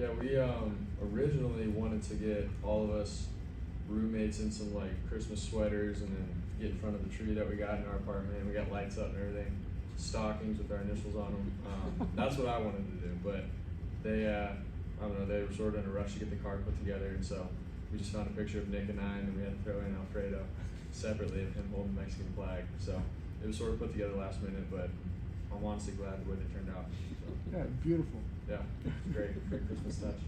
Yeah, we originally wanted to get all of us roommates in some like Christmas sweaters and then get in front of the tree that we got in our apartment. We got lights up and everything, stockings with our initials on them. That's what I wanted to do, but they, I don't know, they were sort of in a rush to get the card put together, and so we just found a picture of Nick and I, and then we had to throw in Alfredo separately of him holding the Mexican flag. So it was sort of put together last minute, but I'm honestly glad the way they turned out. So. Yeah, beautiful. Yeah, great Christmas touch.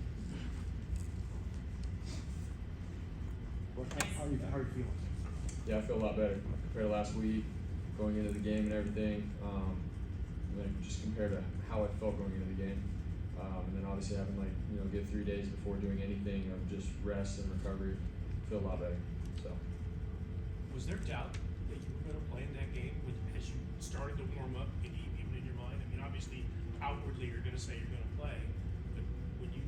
How are you feeling? Yeah, I feel a lot better compared to last week, going into the game and everything. Just compared to how I felt going into the game, and then obviously having get 3 days before doing anything of just rest and recovery, feel a lot better. So. Was there doubt that you were going to play in that game as you started to warm up, even in your mind? I mean, obviously, outwardly you're going to say you're going to play, but when you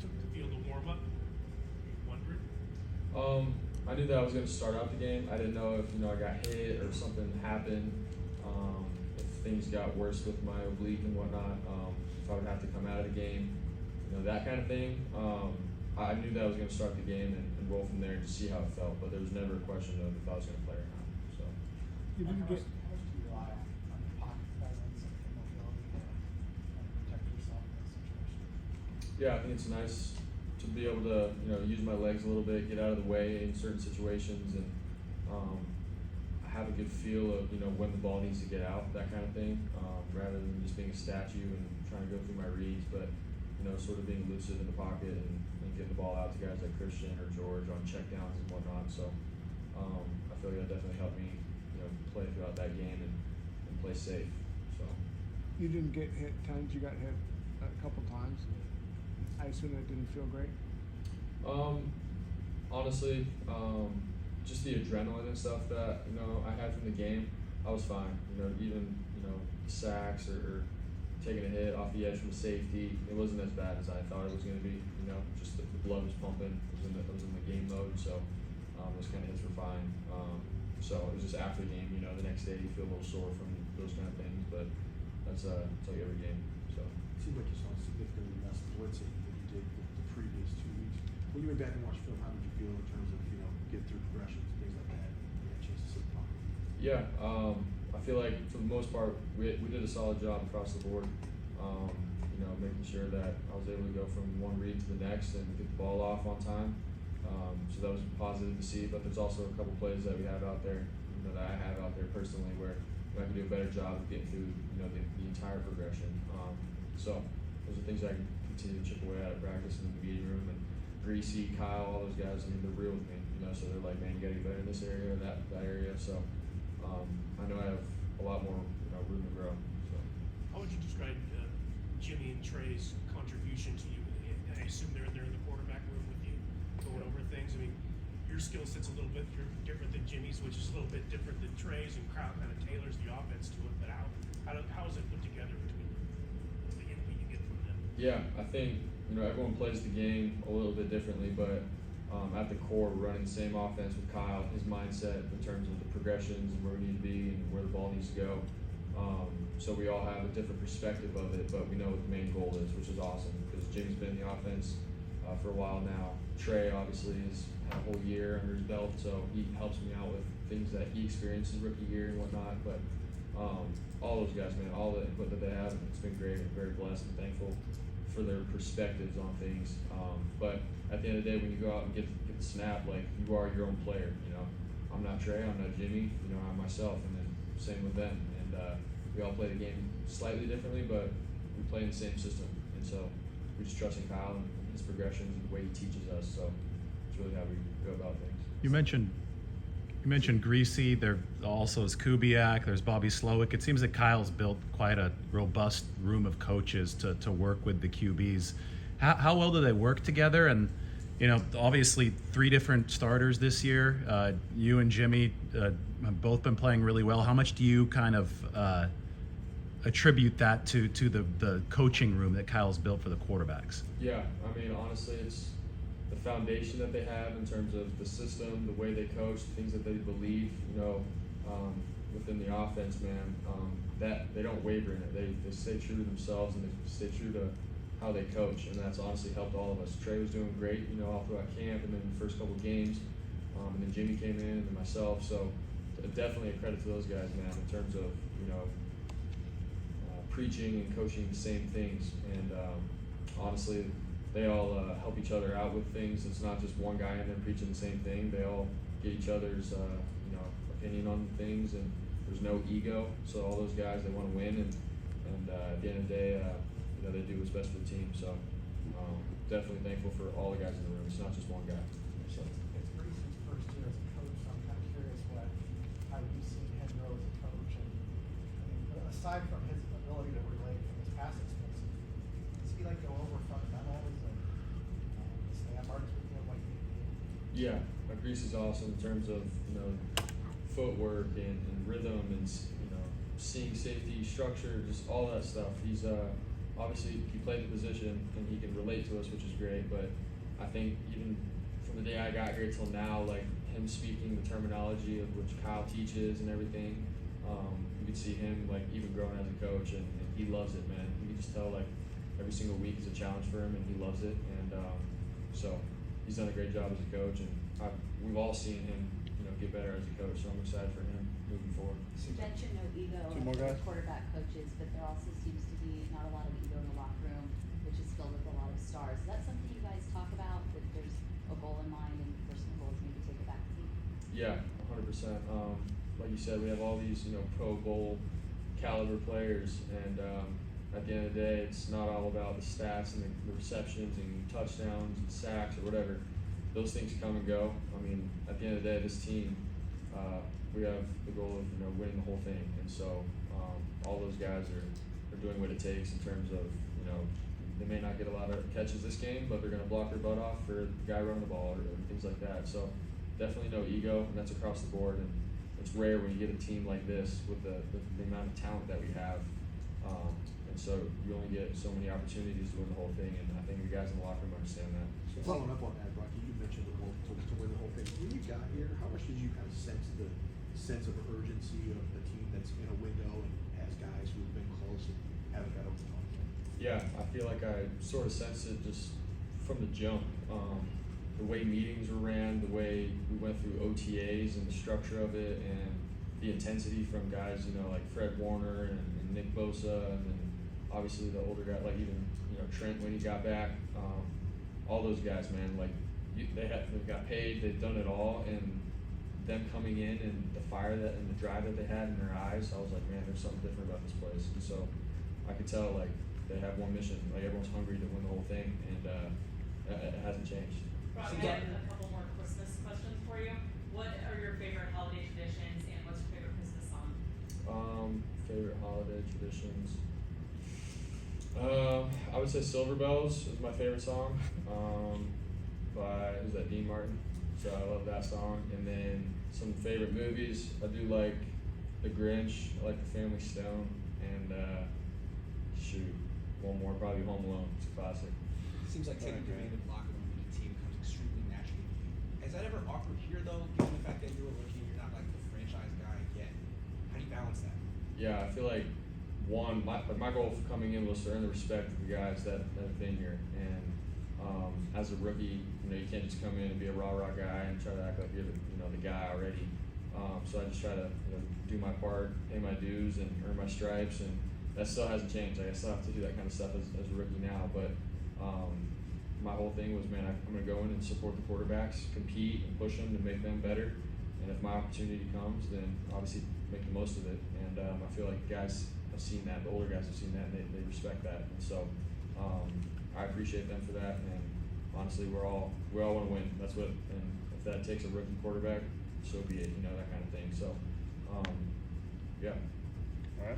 took the field to warm up, were you wondering? I knew that I was going to start out the game. I didn't know if I got hit or something happened, if things got worse with my oblique and whatnot, if I would have to come out of the game, that kind of thing. I knew that I was going to start the game and roll from there and just see how it felt, but there was never a question of if I was going to play or not. So. You didn't get. How much do you rely on your pocket presence and mobility to protect yourself in this situation? Yeah, I think it's nice to be able to use my legs a little bit, get out of the way in certain situations, and have a good feel of when the ball needs to get out, that kind of thing, rather than just being a statue and trying to go through my reads, but sort of being lucid in the pocket and getting the ball out to guys like Christian or George on checkdowns and whatnot. So I feel like that definitely helped me play throughout that game and play safe. So You didn't get hit times. You got hit a couple times. I assume that didn't feel great. Honestly, just the adrenaline and stuff that I had from the game, I was fine. Even sacks or taking a hit off the edge from safety, it wasn't as bad as I thought it was going to be. Just the blood was pumping. It was in the game mode, so those kind of hits were fine. So it was just after the game. The next day you feel a little sore from those kind of things, but that's like every game. So. It seemed like you saw significantly less blitzing than you did the previous 2 weeks. When you went back and watched film, how did you feel in terms of get through progressions, things like that, and you had a chance to sit down? Yeah, I feel like for the most part we did a solid job across the board. Making sure that I was able to go from one read to the next and get the ball off on time. So that was positive to see. But there's also a couple plays that we have out there, that I have out there personally, where I can do a better job of getting through, the entire progression. So those are things I can continue to chip away at practice in the meeting room. And Greasy, Kyle, all those guys, they're real with me. So they're like, man, you gotta get better in this area or that area. So I know I have a lot more room to grow. So. How would you describe Jimmy and Trey's contribution to you? I assume they're in the quarterback room with you, going over things. I mean, your skill set's a little bit different than Jimmy's, which is a little bit different than Trey's, and Kyle kind of tailors the offense to it. But how is it put together between the input you get from them? Yeah, I think everyone plays the game a little bit differently, but at the core, we're running the same offense with Kyle. His mindset in terms of the progressions and where we need to be and where the ball needs to go. So we all have a different perspective of it, but we know what the main goal is, which is awesome because Jimmy's been in the offense for a while now. Trey obviously has had a whole year under his belt, so he helps me out with things that he experienced his rookie year and whatnot. But all those guys, man, all the input that they have, it's been great. I'm very blessed and thankful for their perspectives on things. But at the end of the day, when you go out and get the snap, like you are your own player. I'm not Trey, I'm not Jimmy. I'm myself, and then same with them. And we all play the game slightly differently, but we play in the same system. And so we just trust in Kyle and his progressions and the way he teaches us. So it's really how we go about things. You mentioned Greasy. There also is Kubiak. There's Bobby Slowick. It seems that Kyle's built quite a robust room of coaches to work with the QBs. How well do they work together? And obviously 3 different starters this year. You and Jimmy have both been playing really well. How much do you kind of attribute that to the coaching room that Kyle's built for the quarterbacks? Yeah, I mean, honestly, it's the foundation that they have in terms of the system, the way they coach, the things that they believe, within the offense, man, that they don't waver in it. They stay true to themselves and they stay true to how they coach, and that's honestly helped all of us. Trey was doing great, you know, all throughout camp, and then the first couple of games, and then Jimmy came in, and then myself. So definitely a credit to those guys, man, in terms of, you know, preaching and coaching the same things. And honestly, they all help each other out with things. It's not just one guy in there preaching the same thing. They all get each other's, you know, opinion on things, and there's no ego. So all those guys, they want to win, and at the end of the day, you know, they do what's best for the team. So definitely thankful for all the guys in the room. It's not just one guy. So. It's Breezy's first year as a coach, so I'm kind of curious how you've seen him grow as a coach. And I mean, aside from his ability to relate from his past experience, does he like go over fundamentals and standards with you like you do? Yeah, Greasy's awesome in terms of, you know, footwork and rhythm and, you know, seeing safety, structure, just all that stuff. He's obviously he played the position and he can relate to us, which is great. But I think even from the day I got here till now, like him speaking the terminology of which Kyle teaches and everything, you could see him like even growing as a coach, and he loves it, man. You can just tell like every single week is a challenge for him, and he loves it. And so he's done a great job as a coach, and we've all seen him, you know, get better as a coach. So I'm excited for him moving forward. You mentioned no ego Two more of guys? quarterback coaches, but there also seems to be not a lot of ego in the locker room, which is filled with a lot of stars. Is that something you guys talk about, that there's a goal in mind and personal goals maybe take it back to you? Yeah, 100%. Like you said, we have all these, you know, Pro Bowl caliber players, and at the end of the day, it's not all about the stats and the receptions and touchdowns and sacks or whatever. Those things come and go. I mean, at the end of the day, this team, we have the goal of, you know, winning the whole thing, and so all those guys are doing what it takes in terms of, you know, they may not get a lot of catches this game, but they're going to block their butt off for the guy running the ball or things like that. So definitely no ego, and that's across the board. And it's rare when you get a team like this with the amount of talent that we have. And so you only get so many opportunities to win the whole thing, and I think the guys in the locker room understand that. So. Following up on that, Rocky, you mentioned the goal to win the whole thing. When you got here, how much did you kind of sense the sense of urgency of the team that's in a window and has guys who've been close and haven't got over the hump? Yeah, I feel like I sort of sensed it just from the jump. The way meetings were ran, the way we went through OTAs and the structure of it, and the intensity from guys, you know, like Fred Warner and Nick Bosa, and then obviously the older guy, like even, you know, Trent when he got back. All those guys, man, like they got paid, they've done it all, and them coming in and the fire that and the drive that they had in their eyes, I was like, man, there's something different about this place. And so I could tell like they have one mission, like everyone's hungry to win the whole thing, and it hasn't changed. Rob, I have a couple more Christmas questions for you. What are your favorite holiday traditions, and what's your favorite Christmas song? Favorite holiday traditions. I would say Silver Bells is my favorite song. By who's that? Dean Martin. So I love that song. And then some favorite movies. I do like The Grinch. I like The Family Stone, and shoot, one more probably Home Alone. It's a classic. Seems like taking Okay. command of the locker room with the team comes extremely naturally to you. Is that ever awkward here, though, given the fact that you're a rookie, you're not like the franchise guy yet? How do you balance that? Yeah, I feel like my goal for coming in was to earn the respect of the guys that have been here. And as a rookie, you know, you can't just come in and be a rah-rah guy and try to act like you're the guy already. So I just try to, you know, do my part, pay my dues, and earn my stripes, and that still hasn't changed. Like, I still have to do that kind of stuff as a rookie now, but my whole thing was, man, I'm going to go in and support the quarterbacks, compete and push them to make them better. And if my opportunity comes, then obviously make the most of it. And I feel like guys have seen that, the older guys have seen that, and they respect that. And so I appreciate them for that. And honestly, we all want to win. That's what, and if that takes a rookie quarterback, so be it, you know, that kind of thing. So, yeah. All right.